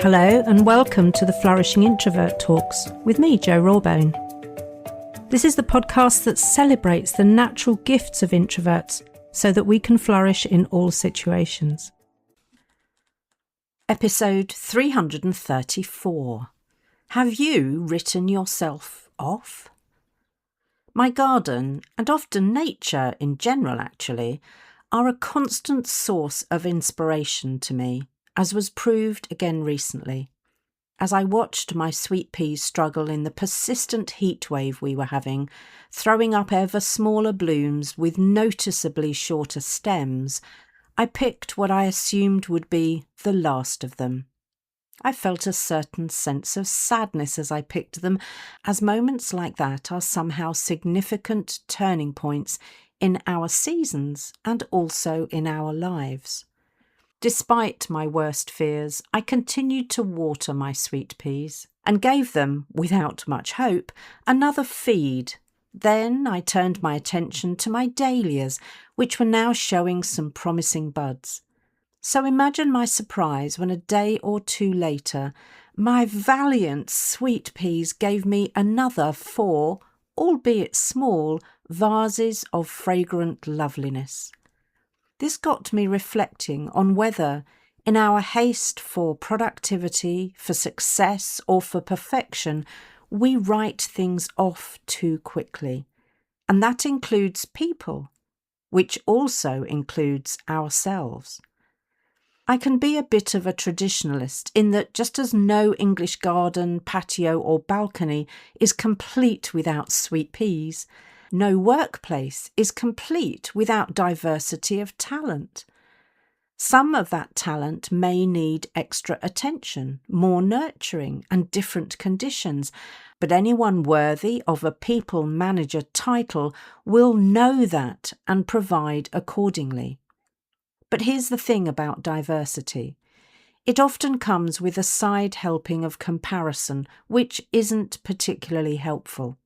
Hello and welcome to the Flourishing Introvert Talks with me, Jo Rawbone. This is the podcast that celebrates the natural gifts of introverts so that we can flourish in all situations. Episode 334. Have you written yourself off? My garden, and often nature in general actually, are a constant source of inspiration to me, as was proved again recently, as I watched my sweet peas struggle in the persistent heat wave we were having, throwing up ever smaller blooms with noticeably shorter stems. I picked what I assumed would be the last of them. I felt a certain sense of sadness as I picked them, as moments like that are somehow significant turning points in our seasons and also in our lives. Despite my worst fears, I continued to water my sweet peas and gave them, without much hope, another feed. Then I turned my attention to my dahlias, which were now showing some promising buds. So imagine my surprise when a day or two later, my valiant sweet peas gave me another 4, albeit small, vases of fragrant loveliness. This got me reflecting on whether, in our haste for productivity, for success, or for perfection, we write things off too quickly. And that includes people, which also includes ourselves. I can be a bit of a traditionalist in that just as no English garden, patio, or balcony is complete without sweet peas, no workplace is complete without diversity of talent. Some of that talent may need extra attention, more nurturing, and different conditions, but anyone worthy of a people manager title will know that and provide accordingly. But here's the thing about diversity. It often comes with a side helping of comparison, which isn't particularly helpful.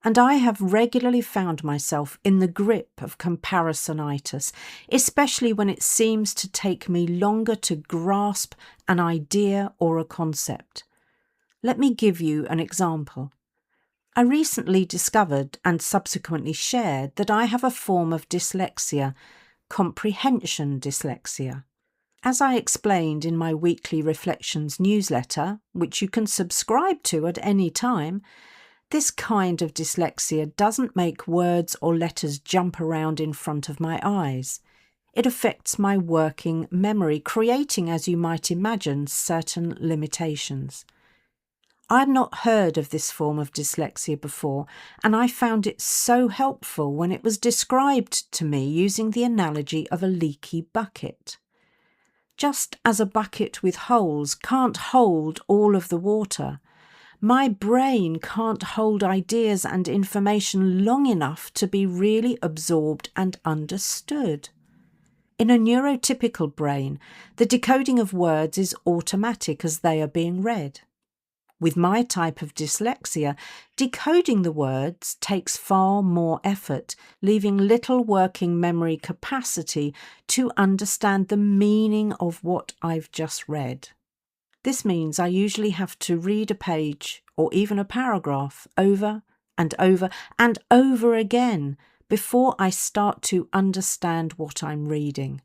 And I have regularly found myself in the grip of comparison-itis, especially when it seems to take me longer to grasp an idea or a concept. Let me give you an example. I recently discovered and subsequently shared that I have a form of dyslexia, comprehension dyslexia. As I explained in my weekly Reflections newsletter, which you can subscribe to at any time, this kind of dyslexia doesn't make words or letters jump around in front of my eyes. It affects my working memory, creating, as you might imagine, certain limitations. I had not heard of this form of dyslexia before, and I found it so helpful when it was described to me using the analogy of a leaky bucket. Just as a bucket with holes can't hold all of the water, my brain can't hold ideas and information long enough to be really absorbed and understood. In a neurotypical brain, the decoding of words is automatic as they are being read. With my type of dyslexia, decoding the words takes far more effort, leaving little working memory capacity to understand the meaning of what I've just read. This means I usually have to read a page or even a paragraph over and over and over again before I start to understand what I'm reading.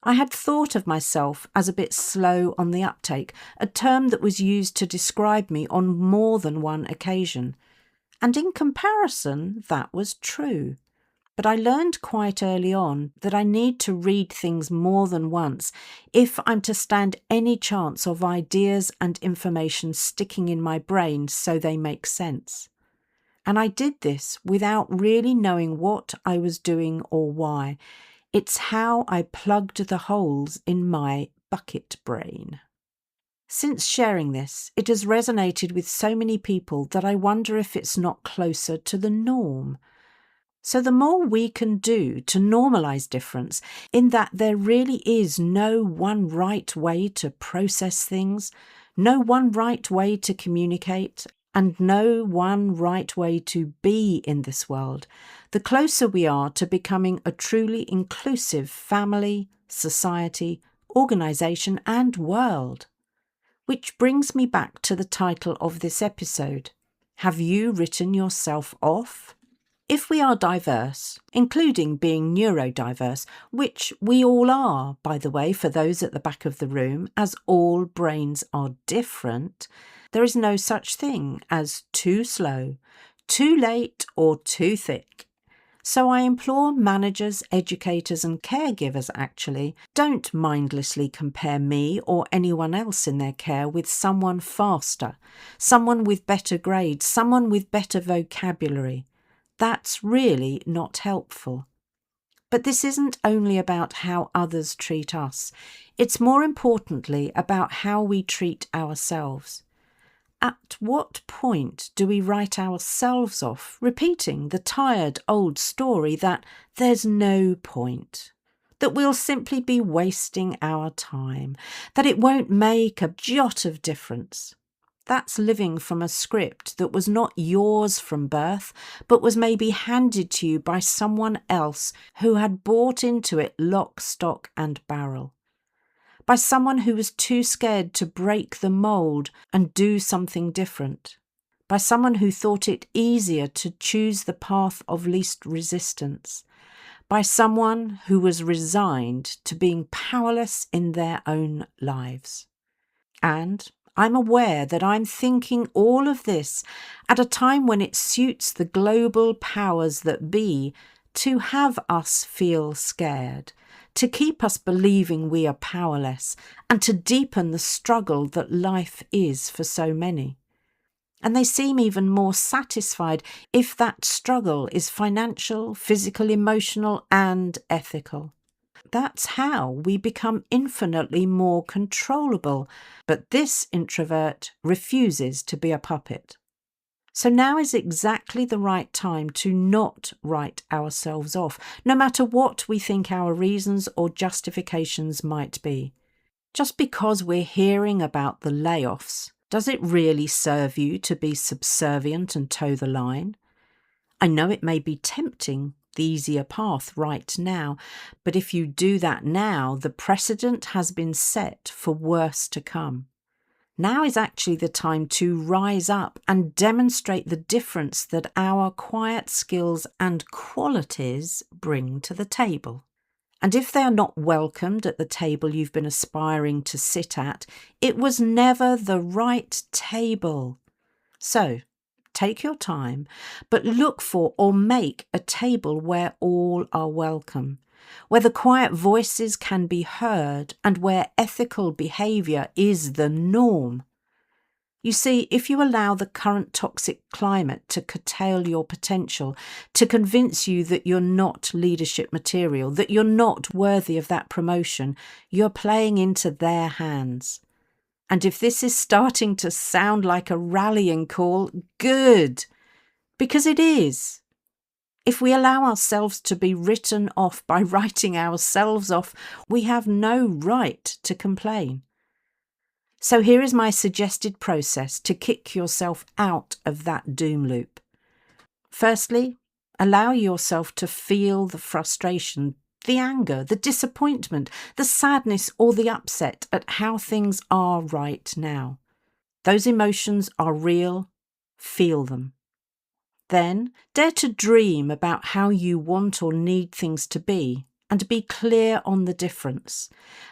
I had thought of myself as a bit slow on the uptake, a term that was used to describe me on more than one occasion. And in comparison, that was true. But I learned quite early on that I need to read things more than once if I'm to stand any chance of ideas and information sticking in my brain so they make sense. And I did this without really knowing what I was doing or why. It's how I plugged the holes in my bucket brain. Since sharing this, it has resonated with so many people that I wonder if it's not closer to the norm. So the more we can do to normalise difference, in that there really is no one right way to process things, no one right way to communicate, and no one right way to be in this world, the closer we are to becoming a truly inclusive family, society, organisation and world. Which brings me back to the title of this episode. Have you written yourself off? If we are diverse, including being neurodiverse, which we all are, by the way, for those at the back of the room, as all brains are different, there is no such thing as too slow, too late, or too thick. So I implore managers, educators and caregivers actually, don't mindlessly compare me or anyone else in their care with someone faster, someone with better grades, someone with better vocabulary. That's really not helpful. But this isn't only about how others treat us. It's more importantly about how we treat ourselves. At what point do we write ourselves off, repeating the tired old story that there's no point, that we'll simply be wasting our time, that it won't make a jot of difference? That's living from a script that was not yours from birth, but was maybe handed to you by someone else who had bought into it lock, stock and barrel. By someone who was too scared to break the mould and do something different. By someone who thought it easier to choose the path of least resistance. By someone who was resigned to being powerless in their own lives. And I'm aware that I'm thinking all of this at a time when it suits the global powers that be to have us feel scared, to keep us believing we are powerless, and to deepen the struggle that life is for so many. And they seem even more satisfied if that struggle is financial, physical, emotional, and ethical. That's how we become infinitely more controllable. But this introvert refuses to be a puppet. So now is exactly the right time to not write ourselves off, no matter what we think our reasons or justifications might be. Just because we're hearing about the layoffs, does it really serve you to be subservient and toe the line? I know it may be tempting, the easier path right now, but if you do that now, the precedent has been set for worse to come. Now is actually the time to rise up and demonstrate the difference that our quiet skills and qualities bring to the table. And if they are not welcomed at the table you've been aspiring to sit at, it was never the right table. So, take your time, but look for or make a table where all are welcome, where the quiet voices can be heard and where ethical behaviour is the norm. You see, if you allow the current toxic climate to curtail your potential, to convince you that you're not leadership material, that you're not worthy of that promotion, you're playing into their hands. And if this is starting to sound like a rallying call, good, because it is. If we allow ourselves to be written off by writing ourselves off, we have no right to complain. So here is my suggested process to kick yourself out of that doom loop. Firstly, allow yourself to feel the frustration, the anger, the disappointment, the sadness or the upset at how things are right now. Those emotions are real. Feel them. Then dare to dream about how you want or need things to be and be clear on the difference.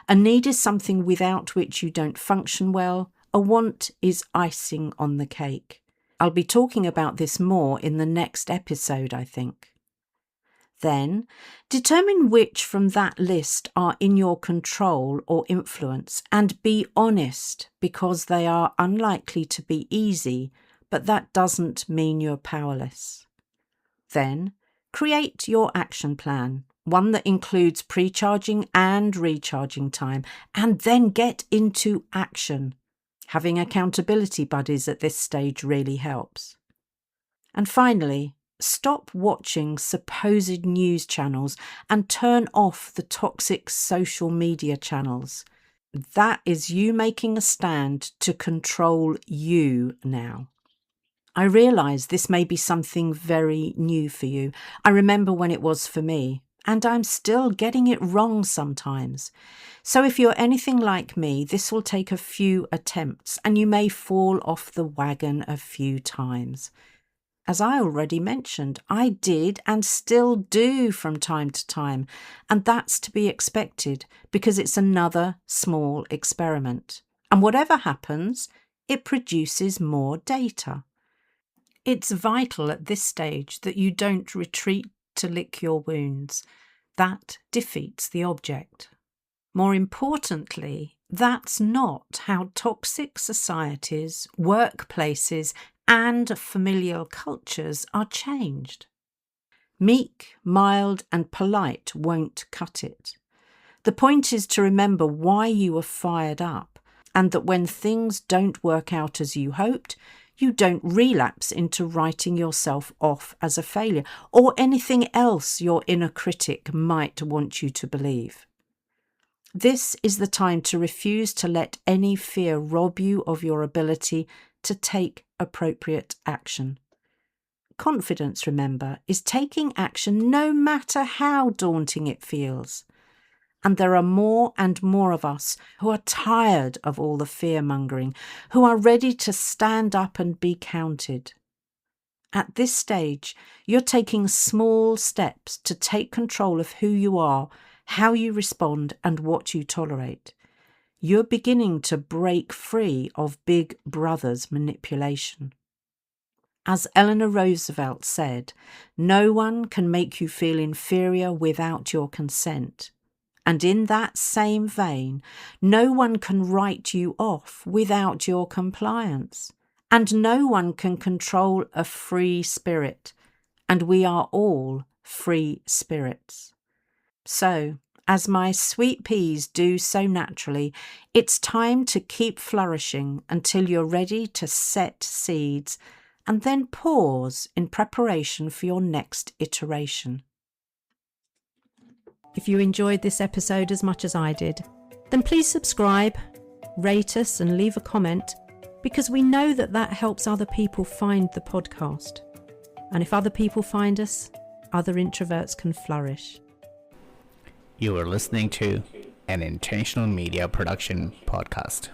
A need is something without which you don't function well. A want is icing on the cake. I'll be talking about this more in the next episode, I think. Then, determine which from that list are in your control or influence and be honest, because they are unlikely to be easy, but that doesn't mean you're powerless. Then, create your action plan, one that includes pre-charging and recharging time, and then get into action. Having accountability buddies at this stage really helps. And finally, stop watching supposed news channels and turn off the toxic social media channels. That is you making a stand to control you now. I realise this may be something very new for you. I remember when it was for me. and I'm still getting it wrong sometimes. So if you're anything like me, this will take a few attempts and you may fall off the wagon a few times. As I already mentioned, I did and still do from time to time, and that's to be expected because it's another small experiment. And whatever happens, it produces more data. It's vital at this stage that you don't retreat to lick your wounds. That defeats the object. More importantly, that's not how toxic societies, workplaces, and familial cultures are changed. Meek, mild, and polite won't cut it. The point is to remember why you were fired up, and that when things don't work out as you hoped, you don't relapse into writing yourself off as a failure or anything else your inner critic might want you to believe. This is the time to refuse to let any fear rob you of your ability to take appropriate action. Confidence, remember, is taking action no matter how daunting it feels. And there are more and more of us who are tired of all the fear-mongering, who are ready to stand up and be counted. At this stage, you're taking small steps to take control of who you are, how you respond, and what you tolerate. You're beginning to break free of Big Brother's manipulation. As Eleanor Roosevelt said, no one can make you feel inferior without your consent. And in that same vein, no one can write you off without your compliance. And no one can control a free spirit. And we are all free spirits. So, as my sweet peas do so naturally, it's time to keep flourishing until you're ready to set seeds and then pause in preparation for your next iteration. If you enjoyed this episode as much as I did, then please subscribe, rate us and leave a comment, because we know that helps other people find the podcast. And if other people find us, other introverts can flourish. You are listening to an Intentional Media Production podcast.